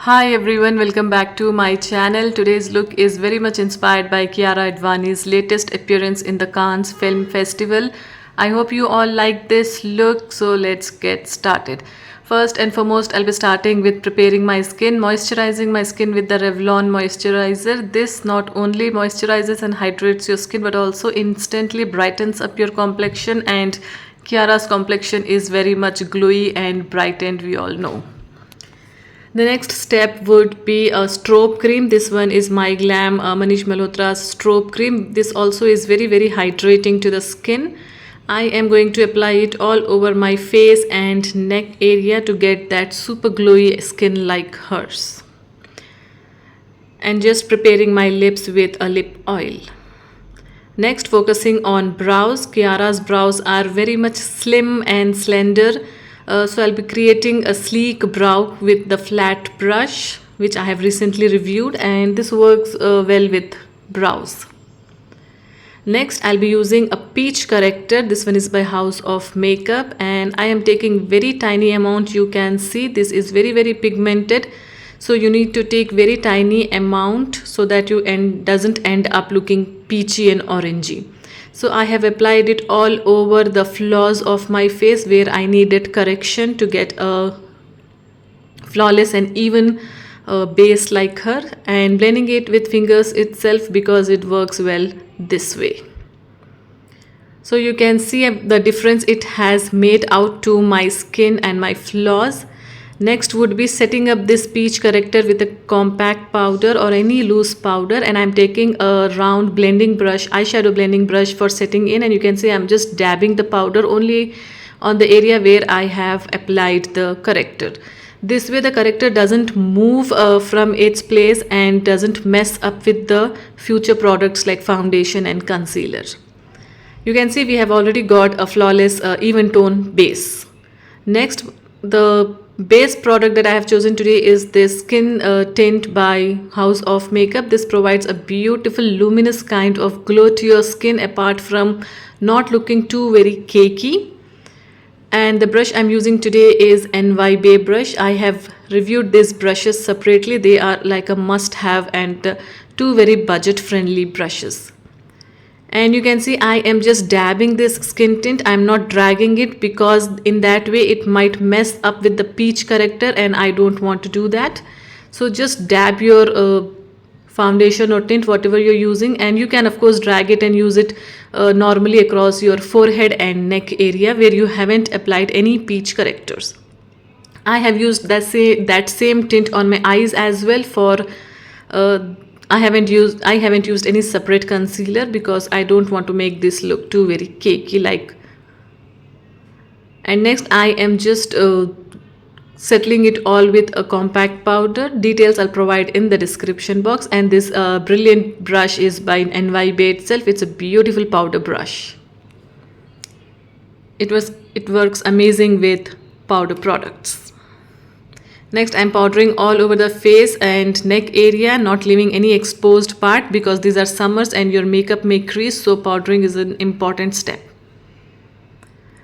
Hi everyone, welcome back to my channel. Today's look is very much inspired by Kiara Advani's latest appearance in the Cannes Film Festival. I hope you all like this look, so let's get started. First and foremost, I'll be starting with preparing my skin, moisturizing my skin with the Revlon moisturizer. This not only moisturizes and hydrates your skin but also instantly brightens up your complexion, and Kiara's complexion is very much glowy and brightened, we all know. The next step would be a strobe cream. This one is MYglamm Manish Malhotra's strobe cream. This also is very hydrating to the skin. I am going to apply it all over my face and neck area to get that super glowy skin like hers. And just preparing my lips with a lip oil. Next, focusing on brows. Kiara's brows are very much slim and slender. So I'll be creating a sleek brow with the flat brush, which I have recently reviewed, and this works well with brows. Next, I'll be using a peach corrector. This one is by House of Makeup, and I am taking very tiny amount. You can see this is very pigmented, so you need to take very tiny amount so that you doesn't end up looking peachy and orangey. So I have applied it all over the flaws of my face where I needed correction to get a flawless and even base like her, and blending it with fingers itself because it works well this way. So you can see the difference it has made out to my skin and my flaws. Next would be setting up this peach corrector with a compact powder or any loose powder, and I'm taking a round blending brush, eyeshadow blending brush for setting in, and you can see I'm just dabbing the powder only on the area where I have applied the corrector. This way the corrector doesn't move from its place and doesn't mess up with the future products like foundation and concealer. You can see we have already got a flawless even tone base. Next, the base product that I have chosen today is this skin tint by House of Makeup. This provides a beautiful luminous kind of glow to your skin apart from not looking too very cakey. And the brush I'm using today is MYglamm brush. I have reviewed these brushes separately. They are like a must-have and two very budget-friendly brushes. And you can see I am just dabbing this skin tint. I'm not dragging it because in that way it might mess up with the peach corrector, and I don't want to do that. So just dab your foundation or tint, whatever you're using, and you can of course drag it and use it normally across your forehead and neck area where you haven't applied any peach correctors. I have used that same tint on my eyes as well. For I haven't used any separate concealer because I don't want to make this look too very cakey like. And next I am just settling it all with a compact powder. Details I'll provide in the description box. And this brilliant brush is by MYglamm itself. It's a beautiful powder brush. It works amazing with powder products. Next, I'm powdering all over the face and neck area, not leaving any exposed part because these are summers and your makeup may crease, so powdering is an important step.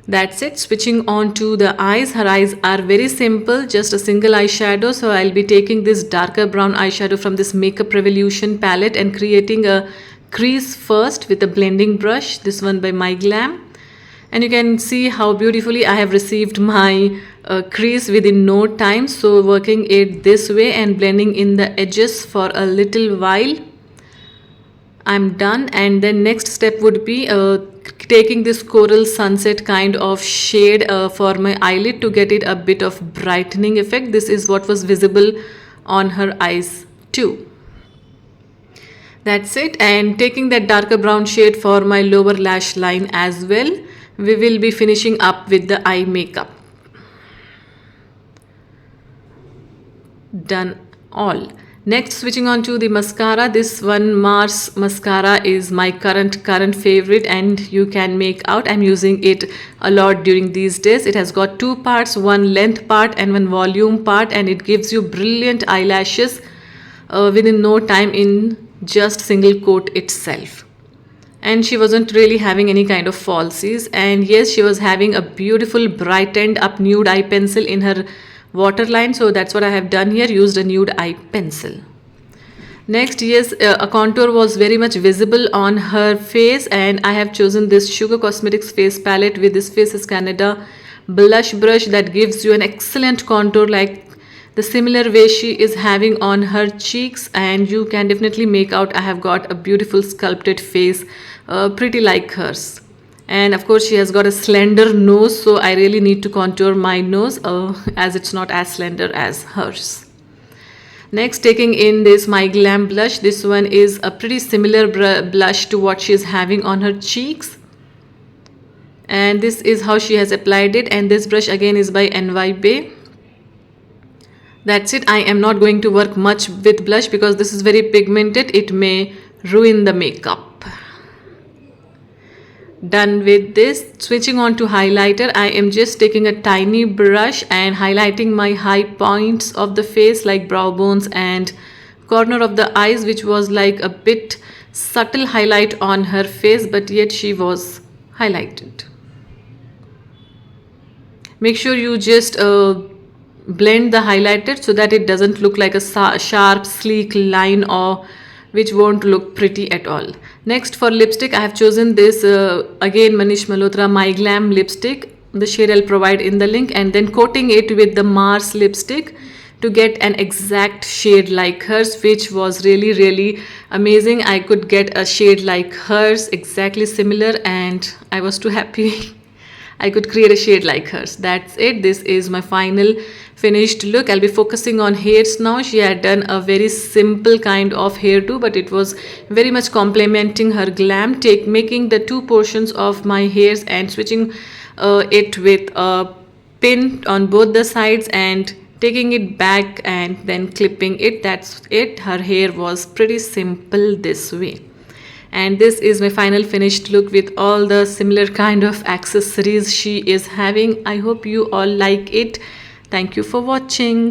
That's it. Switching on to the eyes. Her eyes are very simple, just a single eyeshadow. So I'll be taking this darker brown eyeshadow from this Makeup Revolution palette and creating a crease first with a blending brush, this one by MYglamm. And you can see how beautifully I have received my crease within no time. So working it this way and blending in the edges for a little while, I'm done. And then next step would be taking this coral sunset kind of shade for my eyelid to get it a bit of brightening effect. This is what was visible on her eyes too. That's it. And taking that darker brown shade for my lower lash line as well. We will be finishing up with the eye makeup. Done all. Next, switching on to the mascara. This one Mars mascara is my current favorite, and you can make out I'm using it a lot during these days. It has got two parts, one length part and one volume part, and it gives you brilliant eyelashes within no time in just single coat itself. And she wasn't really having any kind of falsies, and yes, she was having a beautiful brightened up nude eye pencil in her waterline, so that's what I have done here, used a nude eye pencil. Next, yes, a contour was very much visible on her face, and I have chosen this Sugar Cosmetics face palette with this Faces Canada blush brush that gives you an excellent contour like the similar way she is having on her cheeks, and you can definitely make out I have got a beautiful sculpted face, pretty like hers. And of course she has got a slender nose, so I really need to contour my nose as it's not as slender as hers. Next, taking in this MYglamm blush. This one is a pretty similar blush to what she is having on her cheeks. And this is how she has applied it. And this brush again is by MYglamm. That's it. I am not going to work much with blush because this is very pigmented. It may ruin the makeup. Done with this, switching on to highlighter. I am just taking a tiny brush and highlighting my high points of the face like brow bones and corner of the eyes, which was like a bit subtle highlight on her face, but yet she was highlighted. Make sure you just blend the highlighter so that it doesn't look like a sharp sleek line, or which won't look pretty at all. Next, for lipstick, I have chosen this again Manish Malhotra MYglamm lipstick. The shade I'll provide in the link, and then coating it with the Mars lipstick to get an exact shade like hers, which was really amazing. I could get a shade like hers, exactly similar, and I was too happy. I could create a shade like hers. That's it. This is my final finished look. I'll be focusing on hairs now. She had done a very simple kind of hairdo, but it was very much complementing her glam. Making the two portions of my hairs and switching it with a pin on both the sides and taking it back and then clipping it. That's it. Her hair was pretty simple this way. And this is my final finished look with all the similar kind of accessories she is having. I hope you all like it. Thank you for watching.